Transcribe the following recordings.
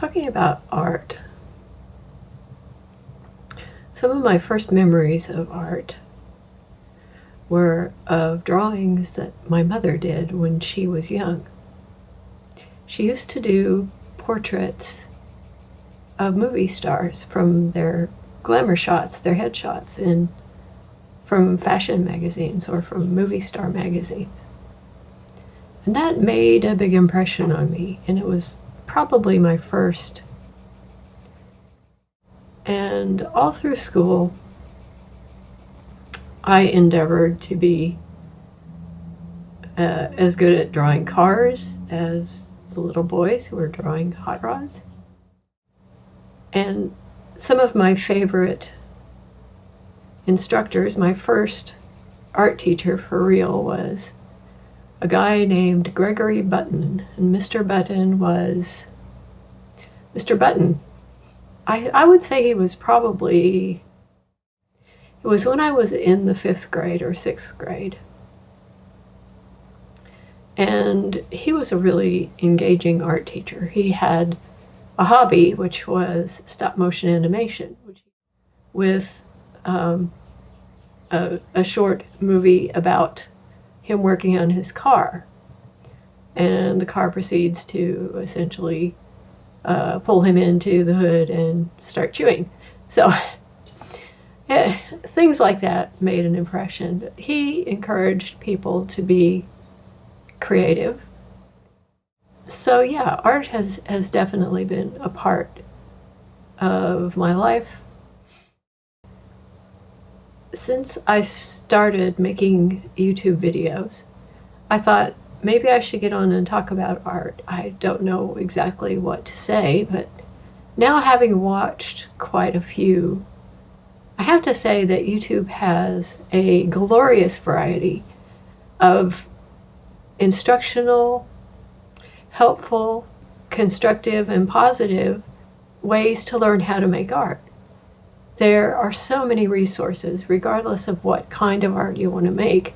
Talking about art, some of my first memories of art were of drawings that my mother did when she was young. She used to do portraits of movie stars from their glamour shots, their headshots, from fashion magazines or from movie star magazines. And that made a big impression on me, and it was probably my first. And all through school, I endeavored to be as good at drawing cars as the little boys who were drawing hot rods. And some of my favorite instructors, my first art teacher for real, was a guy named Gregory Button. And Mr. Button was Mr. Button. I would say he was probably, it was when I was in the 5th grade or 6th grade. And he was a really engaging art teacher. He had a hobby, which was stop motion animation, with a short movie about him working on his car. And the car proceeds to essentially pull him into the hood and start chewing. So yeah, things like that made an impression. But he encouraged people to be creative. So yeah, art has definitely been a part of my life. Since I started making YouTube videos, I thought maybe I should get on and talk about art. I don't know exactly what to say, but now having watched quite a few, I have to say that YouTube has a glorious variety of instructional, helpful, constructive, and positive ways to learn how to make art. There are so many resources, regardless of what kind of art you want to make.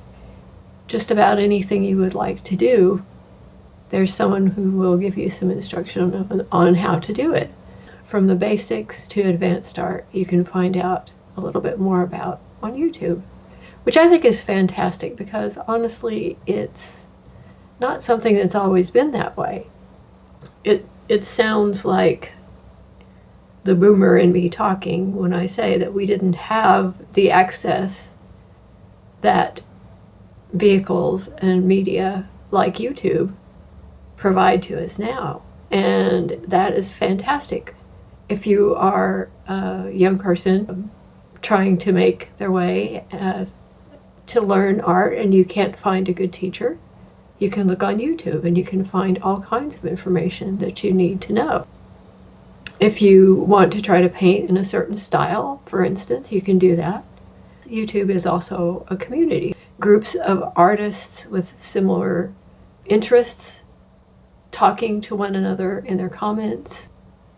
Just about anything you would like to do, there's someone who will give you some instruction on how to do it. From the basics to advanced art, you can find out a little bit more about on YouTube, which I think is fantastic because honestly, it's not something that's always been that way. It sounds like the boomer in me talking when I say that we didn't have the access that vehicles and media like YouTube provide to us now. And that is fantastic. If you are a young person trying to make their way to learn art and you can't find a good teacher, you can look on YouTube and you can find all kinds of information that you need to know. If you want to try to paint in a certain style, for instance, you can do that. YouTube is also a community. Groups of artists with similar interests talking to one another in their comments.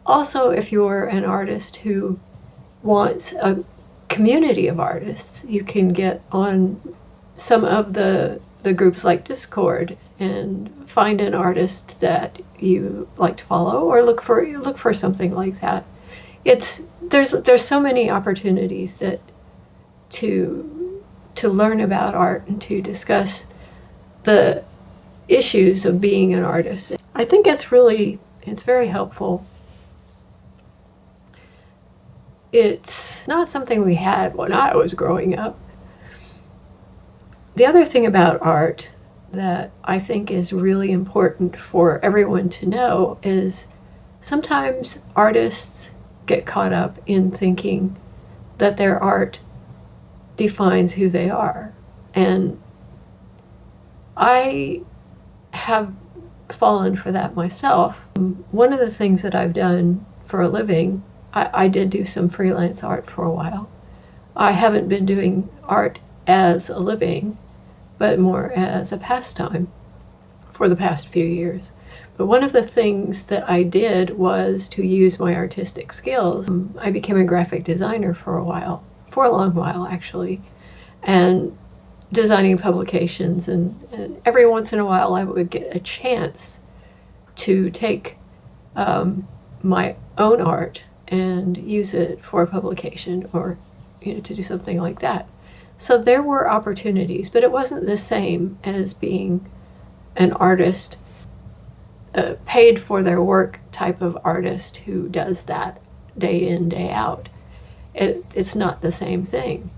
Also, if you're an artist who wants a community of artists, you can get on some of the groups like Discord and find an artist that you like to follow or look for something like that. There's so many opportunities that to learn about art and to discuss the issues of being an artist. I think it's very helpful. It's not something we had when I was growing up. The other thing about art that I think is really important for everyone to know is sometimes artists get caught up in thinking that their art defines who they are. And I have fallen for that myself. One of the things that I've done for a living, I did do some freelance art for a while. I haven't been doing art as a living, but more as a pastime for the past few years. But one of the things that I did was to use my artistic skills. I became a graphic designer for a long while actually, and designing publications, and every once in a while I would get a chance to take my own art and use it for publication or to do something like that. So there were opportunities, but it wasn't the same as being an artist, paid for their work type of artist who does that day in, day out. It's not the same thing.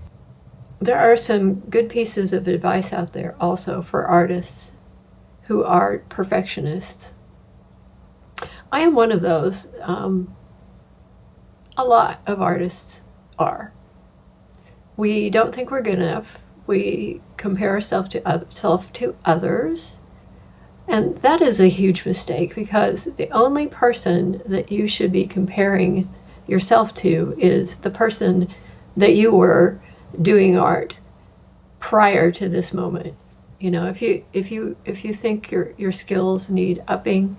There are some good pieces of advice out there also for artists who are perfectionists. I am one of those. A lot of artists are. We don't think we're good enough. We compare ourselves to others. And that is a huge mistake, because the only person that you should be comparing yourself to is the person that you were doing art prior to this moment. If you think your skills need upping,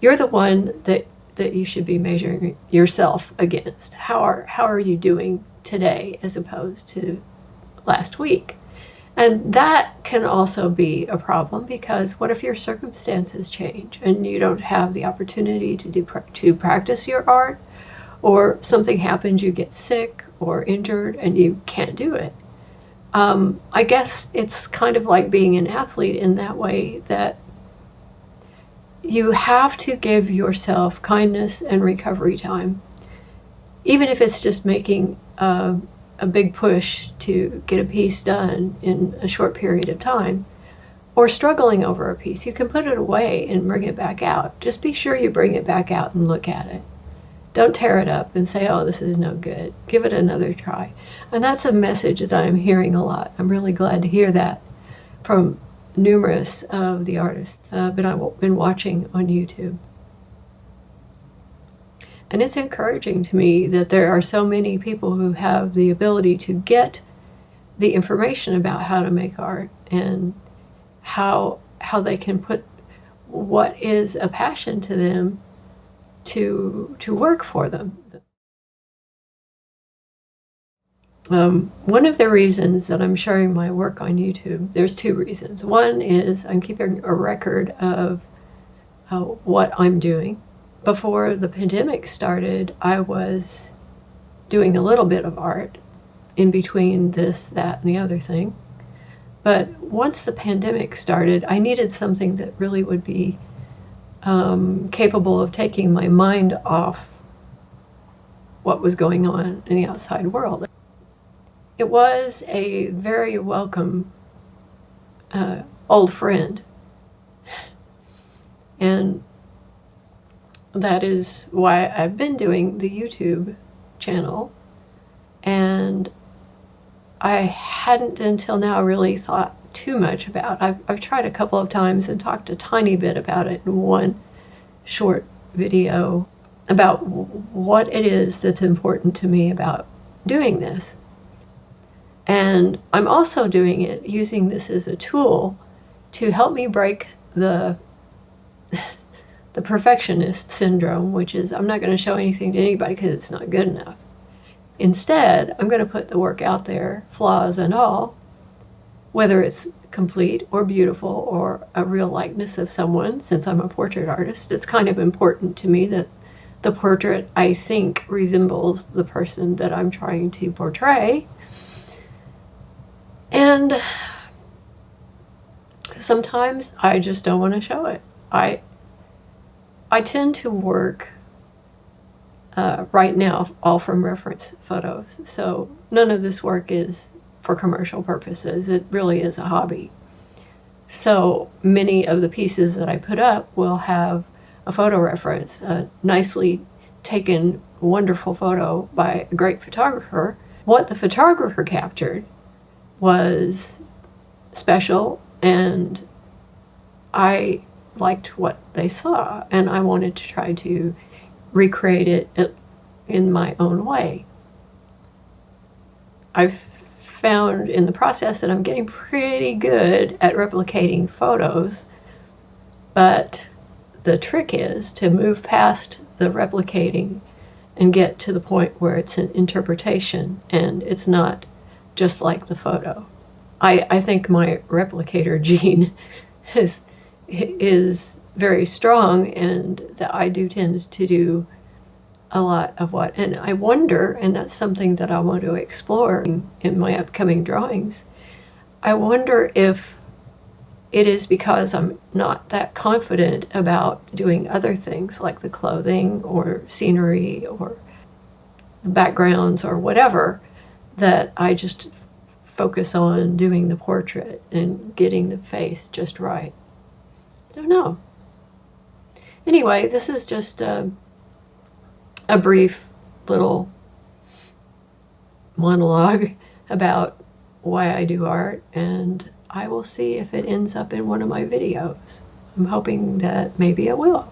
you're the one that you should be measuring yourself against. How are you doing today as opposed to last week? And that can also be a problem, because what if your circumstances change and you don't have the opportunity to practice your art, or something happens, you get sick or injured and you can't do it? I guess it's kind of like being an athlete in that way, that you have to give yourself kindness and recovery time, even if it's just making a big push to get a piece done in a short period of time, or struggling over a piece. You can put it away and bring it back out. Just be sure you bring it back out and look at it. Don't tear it up and say, oh, this is no good. Give it another try. And that's a message that I'm hearing a lot. I'm really glad to hear that from numerous of the artists that I've been watching on YouTube. And it's encouraging to me that there are so many people who have the ability to get the information about how to make art, and how they can put what is a passion to them to work for them. One of the reasons that I'm sharing my work on YouTube, there's two reasons. One is I'm keeping a record of what I'm doing. Before the pandemic started, I was doing a little bit of art in between this, that, and the other thing. But once the pandemic started, I needed something that really would be capable of taking my mind off what was going on in the outside world. It was a very welcome old friend. And that is why I've been doing the YouTube channel. And I hadn't until now really thought too much about. I've tried a couple of times and talked a tiny bit about it in one short video about what it is that's important to me about doing this. And I'm also doing it, using this as a tool to help me break the perfectionist syndrome, which is I'm not going to show anything to anybody because it's not good enough. Instead, I'm going to put the work out there, flaws and all, whether it's complete or beautiful or a real likeness of someone. Since I'm a portrait artist, it's kind of important to me that the portrait, I think, resembles the person that I'm trying to portray. And sometimes I just don't want to show it. I tend to work right now all from reference photos, so none of this work is for commercial purposes. It really is a hobby. So many of the pieces that I put up will have a photo reference, a nicely taken, wonderful photo by a great photographer. What the photographer captured was special, and I liked what they saw, and I wanted to try to recreate it in my own way. I've found in the process that I'm getting pretty good at replicating photos, but the trick is to move past the replicating and get to the point where it's an interpretation and it's not just like the photo. I think my replicator gene is very strong, and that I do tend to do a lot of what, and I wonder, and that's something that I want to explore in my upcoming drawings. I wonder if it is because I'm not that confident about doing other things like the clothing or scenery or the backgrounds or whatever, that I just focus on doing the portrait and getting the face just right. I don't know. Anyway, this is just a brief little monologue about why I do art, and I will see if it ends up in one of my videos. I'm hoping that maybe it will.